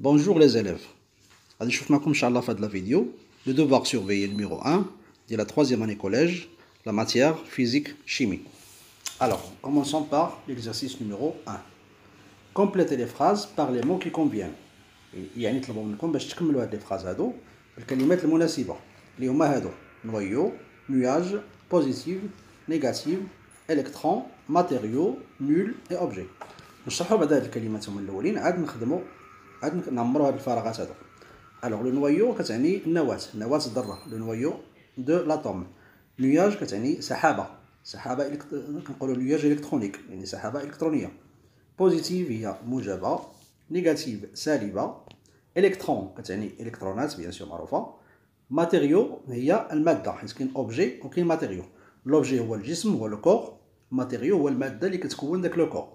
Bonjour les élèves. غادي نشوف معكم ان شاء الله في هذه الفيديو le devoir surveillé numéro 1 de la 3e année collège, la matière physique chimie. Alors, commençons par l'exercice numéro 1. Complétez les phrases par les mots qui conviennent. يعني نطلبوا منكم باش تكملوا هذه الفراز هادو بالكلمات المناسبة اللي هما هادو: noyau, nuage, positif, négatif, électron, matériau, nul et objet. نشرحوا بعد هاد الكلمات هما الاولين عاد نعمروا هاد الفراغات هادو. Alors, le noyau كتعني النواة الذرة، le noyau de l'atome. nuage كتعني سحابة كنقولوا nuage électronique يعني سحابة إلكترونية. positive هي موجبة، négative سالبة، électron كتعني إلكترونات بيان سور معروفة، matériau هي المادة حيت كاين objet وكاين matériau. l'objet هو الجسم هو le corps، matériau هو المادة اللي كتكون داك le corps.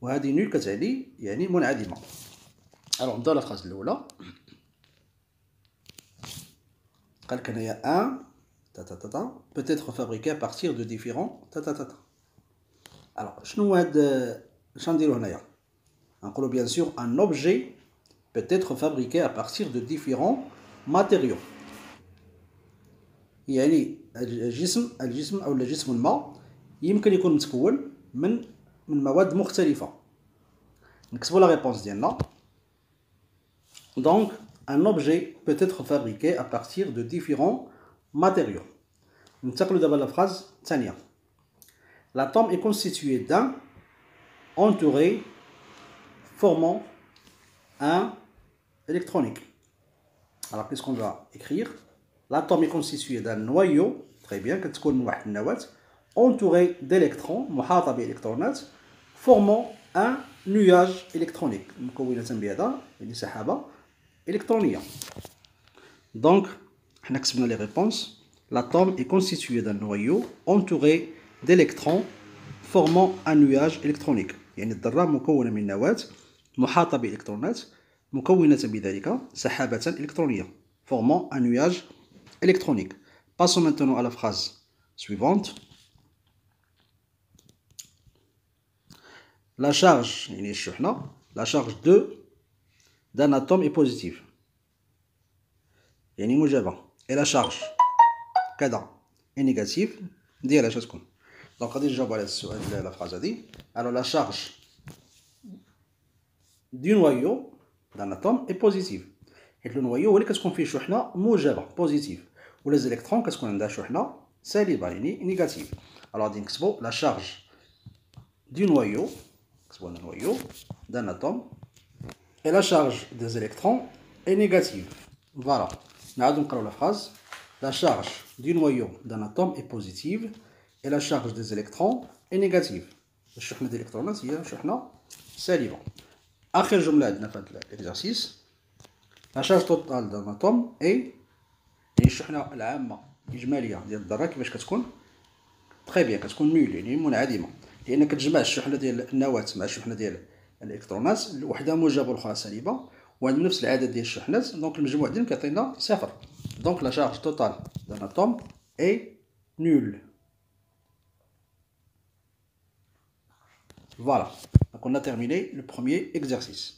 وهذه نول كتعني يعني منعدمة. alors نبداو الفراز الأولى. قال لك هنايا ان peut être fabriqué à partir de différents alors شنو هو هاد شنو نديرو هنايا؟ نقولو bien sûr un objet peut être fabriqué à partir de différents matériaux. يعني الجسم او الجسم ما يمكن يكون متكون من مواد مختلفة. نكتبو لا ريبونس ديالنا. donc un objet peut être fabriqué à partir de différents matériaux. ننتقلوا دابا للفراز الثانية. l'atome est constitué d'un entouré formant un électronique. alors qu'est-ce qu'on va écrire? l'atome est constitué d'un noyau, très bien, كتكون من واحد النواة entouré d'électrons محاطة بإلكترونات formant un nuage électronique مكونة بهذا يعني سحابة إلكترونية. donc حنا كتبنا لي ريبونس. l'atome est constitué d'un noyau entouré d'électrons formant un nuage électronique يعني الذرة مكونة من نواة محاطة بإلكترونات مكونة بذلك سحابة إلكترونية formant un nuage électronique. passons maintenant à la phrase suivante. la charge يعني الشحنة la charge d'un atome est positive يعني موجبة et la charge كذا est négative ديالها اش تكون؟ دونك غادي نجاوبوا على السؤال لا فراز هادي. alors la charge du noyau d'un atome est positive حيت لو نويو هو اللي كتكون فيه شحنة موجبة بوزيتيف ولا زيليكترون كتكون عندها شحنة سالبة يعني نيجاتيف. alors غادي نكتبوا la charge du noyau نكتبوا لنا noyau d'un atome et la charge des électrons est négative. voilà نعاودو نقراو la phrase. la charge du noyau d'un atome est positive et la charge des électrons est négative. الشحنة ديال الإلكترونات هي شحنة سالبة. آخر جملة عندنا في هذا الإكزرسيس. la charge totale d'un atome est يعني الشحنة العامة الإجمالية ديال الذرة كيفاش كتكون؟ تري بيان كتكون نول يعني منعدمة لأن كتجمع الشحنة ديال النواة مع الشحنة ديال الإلكترونات وحدة موجبة والأخرى سالبة وعندهم نفس العدد ديال الشحنات دونك المجموع ديالهم كيعطينا صفر. donc la charge totale d'un atome est nulle. voilà donc on a terminé le premier exercice.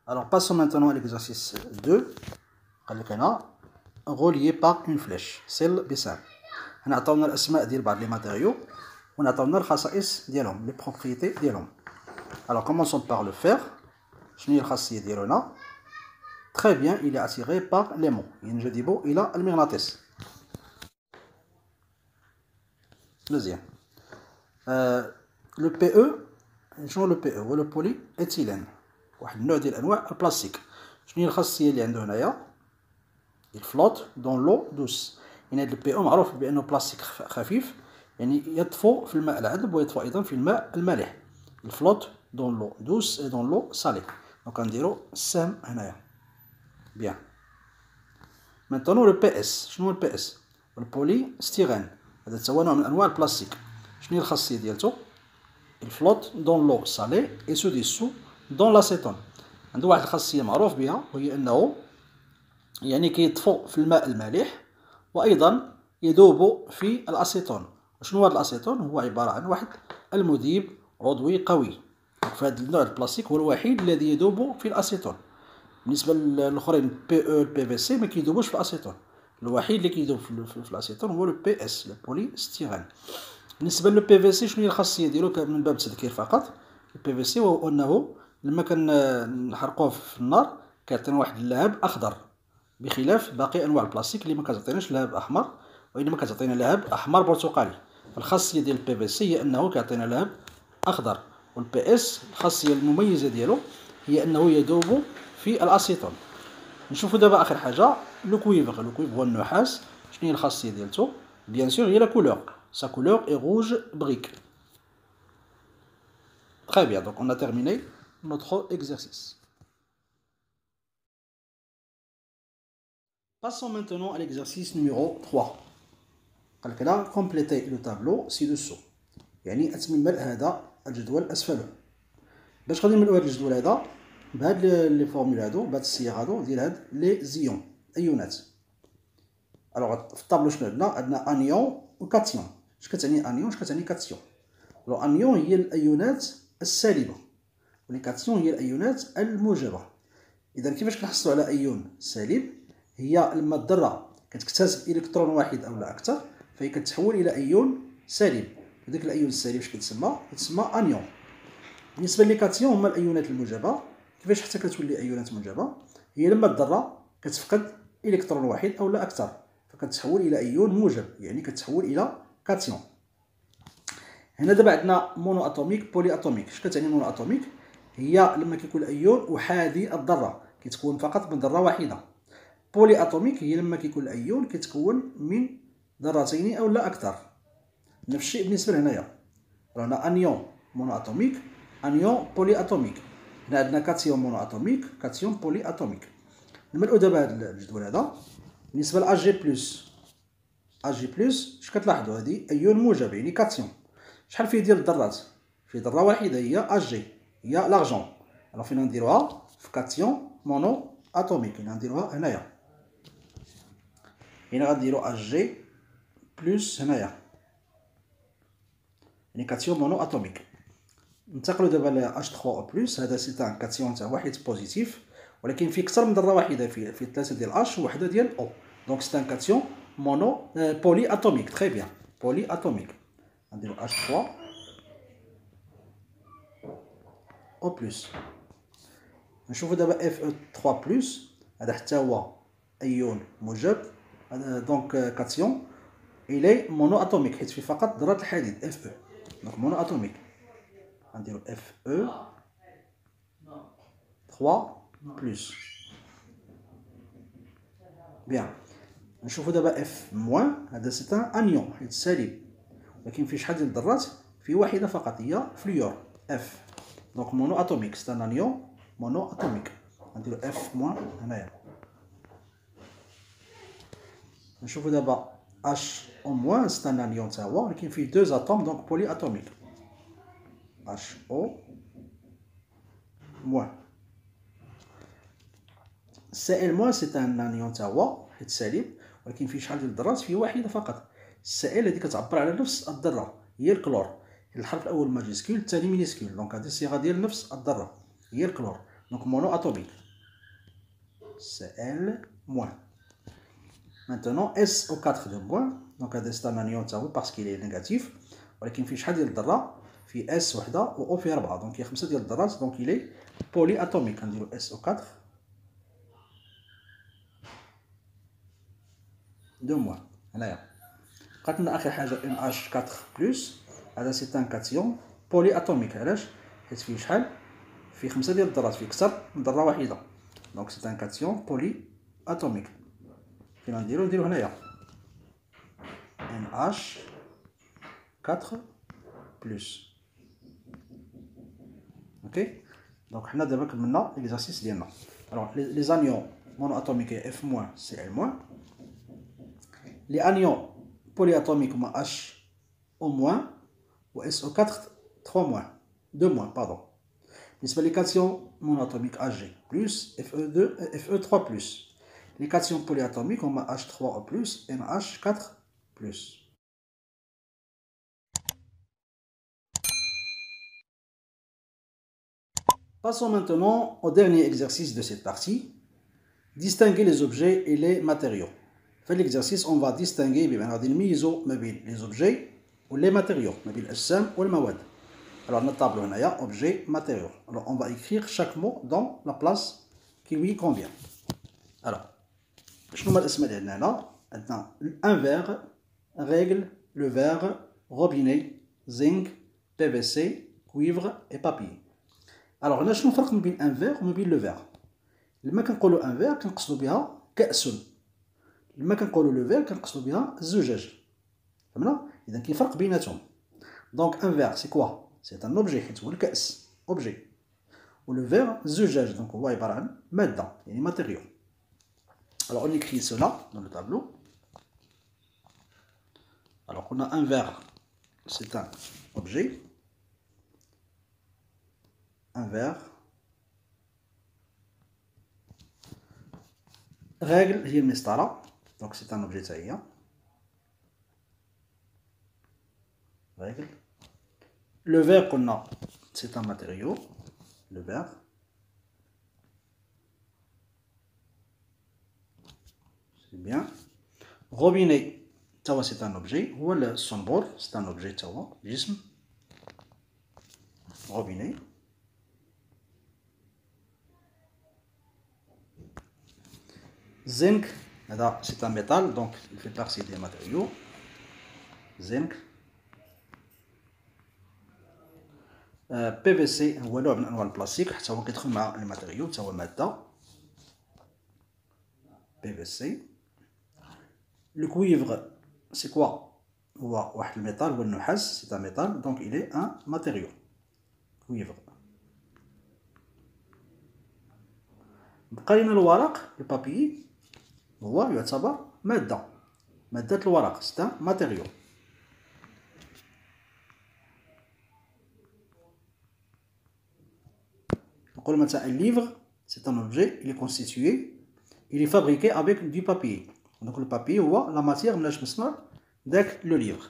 alors passons maintenant à l'exercice 2. قال لك هنا relié par une flèche سيل بسهم. هنا عطاونا الاسماء ديال بعض لي ماتيريو ونعطاونا الخصائص ديالهم لي بروبريتي ديالهم. alors commençons par le fer. شنو هي الخاصيه ديالو هنا؟ très bien il est attiré par l'aimant ينجذب الى المغناطيس. مزيان. لو بي او شنو لو بي او؟ هو لو بولي ايثيلين واحد النوع ديال انواع البلاستيك. شنو هي الخاصيه اللي عنده هنايا؟ il flotte dans l'eau douce يعني هذا البي او معروف بانه بلاستيك خفيف يعني يطفو في الماء العذب ويطفو ايضا في الماء المالح. il flotte dans l'eau douce et dans l'eau salée. دونك غنديرو السهم هنايا. bien maintenant le PS. شنو هو البي اس؟ البولي ستيرين هذا حتى هو نوع من انواع البلاستيك. شنو هي الخاصيه ديالته؟ il flotte dans l'eau salée et se dissout dans l'acétone. عنده واحد الخاصيه معروف بها وهي انه يعني كيطفو في الماء المالح وايضا يذوب في الاسيتون. شنو هو الاسيتون؟ هو عباره عن واحد المذيب عضوي قوي. في هذا النوع البلاستيك هو الوحيد الذي يذوب في الاسيتون. بالنسبه للاخرين بي او بي في سي ما كيذوبوش في الاسيتون. الوحيد اللي كيذوب في الاسيتون هو لو بي اس، البولي ستيرين. بالنسبه لو بي في سي شنو هي الخاصيه ديالو من باب التذكير فقط؟ البي في سي هو انه لما كنحرقوه في النار كيعطينا واحد اللهب اخضر، بخلاف باقي انواع البلاستيك اللي ما كتعطيناش لهب احمر، وانما كتعطينا لهب احمر برتقالي. فالخاصيه ديال البي في سي هي انه كيعطينا لهب اخضر، والبي اس الخاصيه المميزه ديالو هي انه يذوب في الاسيتون. نشوفوا دابا اخر حاجه لو كويفر. لو كويفر هو النحاس. شنو هي الخاصيه ديالته؟ بيان سور هي لا كولور. Sa couleur est rouge brique. Très bien, donc on a terminé notre exercice. Passons maintenant à l'exercice numéro 3. قال كده compléter le tableau ci-dessous. يعني أتمم هذا الجدول أسفله. باش غادي نملؤ هذا الجدول هذا بهاد لي فورمول هادو، بهاد الصيغ هادو ديال هاد لي زيون، أيونات. ألوغ في الطابلو شنو عندنا؟ عندنا أنيون و كاتيون. اش كتعني انيون؟ اش كتعني كاتيون؟ لو انيون هي الايونات السالبه، ولي كاتيون هي الايونات الموجبه. اذا كيفاش كنحصلوا على ايون سالب؟ هي لما الذره كتكتسب الكترون واحد او لا اكثر فهي كتحول الى ايون سالب، وداك الايون السالب اش كيتسمى انيون. بالنسبه لي كاتيون هما الايونات الموجبه. كيفاش حتى كتولي ايونات موجبه؟ هي لما الذره كتفقد الكترون واحد او لا اكثر فكتحول الى ايون موجب، يعني كتحول الى كاتيون. هنا دابا عندنا مونو اتوميك بولي اتوميك. اش كتعني مونو اتوميك؟ هي لما كيكون الايون احادي الذره كيتكون فقط من ذره واحده. بولي اتوميك هي لما كيكون الايون كيتكون من ذرتين او لا اكثر. نفس الشيء بالنسبه لهنايا، هنا انيون مونو اتوميك، انيون بولي اتوميك. هنا عندنا كاتيون مونو اتوميك، كاتيون بولي اتوميك. نملؤ دابا هذا الجدول هذا. بالنسبه ل جي بلس، جي بلس اش كتلاحظوا؟ هذه ايون موجب يعني كاتيون. شحال فيه ديال الذرات؟ فيه ذره واحده هي جي، هي لارجون. الوغ فين نديروها؟ في كاتيون مونو اتوميك. هنا نديروها هنايا، هنا غنديرو جي بلس هنايا، يعني كاتيون مونو اتوميك. ننتقلوا دابا ل اش 3 او بلس. هذا سي ان كاتيون تاع واحد بوزيتيف، ولكن فيه اكثر من ذره واحده، فيه ثلاثه ديال اش وواحده ديال او. دونك سي ان كاتيون مونو بولي اتوميك. تري بيان، بولي اتوميك. نديرو اش 3 او بلس. نشوفوا دابا اف او 3 بلس. هذا حتى هو ايون موجب، دونك كاتيون الي مونو اتوميك حيت فيه فقط ذره الحديد اف او، دونك مونو اتوميك. غنديرو اف او 3 بلس. بيان. نشوفوا دابا اف موان. هذا سي ان انيون حيت سالب، ولكن فيه شحال ديال الذرات؟ فيه واحده فقط هي فلور اف، دونك مونو اتوميك. سي ان انيون مونو اتوميك. غنديرو اف موان هنايا. نشوفوا دابا اش او موان سي ان انيون تا هو، ولكن فيه دو اتوم دونك بولي اتوميك. اش او موان. سي ال موان سي ان انيون تا هو حيت سالب، ولكن فيه شحال ديال الذرات؟ فيه واحده فقط. السائل هذه كتعبر على نفس الذره هي الكلور. الحرف الاول ماجيسكول الثاني مينيسكول، دونك هذه الصيغه ديال نفس الذره هي الكلور، دونك مونو اتوميك. Cl moins. Maintenant SO4 de moins. Donc هذا سي ان انيون تا هو باسكو لي نيجاتيف، ولكن فيه شحال ديال الذره؟ فيه اس وحده و او فيه 4، دونك هي 5 ديال الذرات، دونك الي بولي اتوميك. نديرو SO4 دو موان هنايا. بقات لنا اخر حاجه NH4 بلس. هذا سي ان كاتيون بولي اتوميك. علاش؟ حيت فيه شحال؟ فيه 5 ديال الذرات، فيه اكثر من ذره واحده، دونك سي ان كاتيون بولي اتوميك. فين نديرو هنايا NH4 بلس. اوكي، دونك حنا دابا كملنا ليكزارسيس ديالنا. الوغ لي زانيون مونو اتوميك هي اف موان سي ال موان. لي انيون بولي اتوميك هما اش او موان و اس او 4 3 موان 2 موان باردون. بالنسبه لي كاتيون مونو اتوميك اج جي بلس اف او 2 اف او 3 بلس. لي كاتيون بولي اتوميك هما اش 3 او بلس ان اش 4 بلس. Passons maintenant au dernier exercice de cette partie. Distinguer les objets et les matériaux. Fait l'exercice, on va distinguer les objets ou les matériaux, ou le mawad. Alors, notre tableau, il y a objet, matériaux. Alors, on va écrire chaque mot dans la place qui lui convient. Alors, je un verre, règle, le verre, robinet, zinc, PVC, cuivre et papier. Alors, là, je vais faire un verre ou le verre. لما كنقولوا ان فير كنقصدوا بها كأس لما كنقولوا لو فير كنقصدوا بها الزجاج فهمنا اذا كاين فرق بيناتهم دونك ان فير سي كوا سي ان اوبجي حيت هو الكأس اوبجي ولو فير الزجاج دونك هو عباره عن ماده يعني ماتيريو alors on écrit cela dans le tableau alors on a un verre c'est un objet un verre règle هي المسطرة donc c'est un objet taillé règle le verre qu'on a c'est un matériau le verre c'est bien robinet tawa c'est un objet ou le sonbor c'est un objet tawa جسم robinet zinc, c'est un métal, donc il fait partie des matériaux. Zinc. PVC هو نوع من انواع البلاستيك حتى هو كيدخل مع الماتيريو حتى هو ماده PVC. Le cuivre c'est quoi هو واحد الميتال هو النحاس c'est un métal donc il est un matériau cuivre. بقى لنا الورق البابي هو يعتبر مادة الورق c'est un matériau. نقول مثلا un livre c'est un objet il est constitué il est fabriqué avec du papier donc le papier هو la matière من اش مصنوع داك le livre.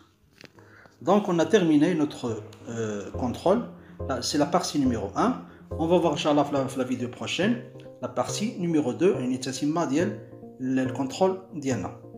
Donc on a terminé notre contrôle. C'est la partie numéro 1. On va voir inchallah la vidéo prochaine la partie numéro 2 une initiative ديال le contrôle ديالنا.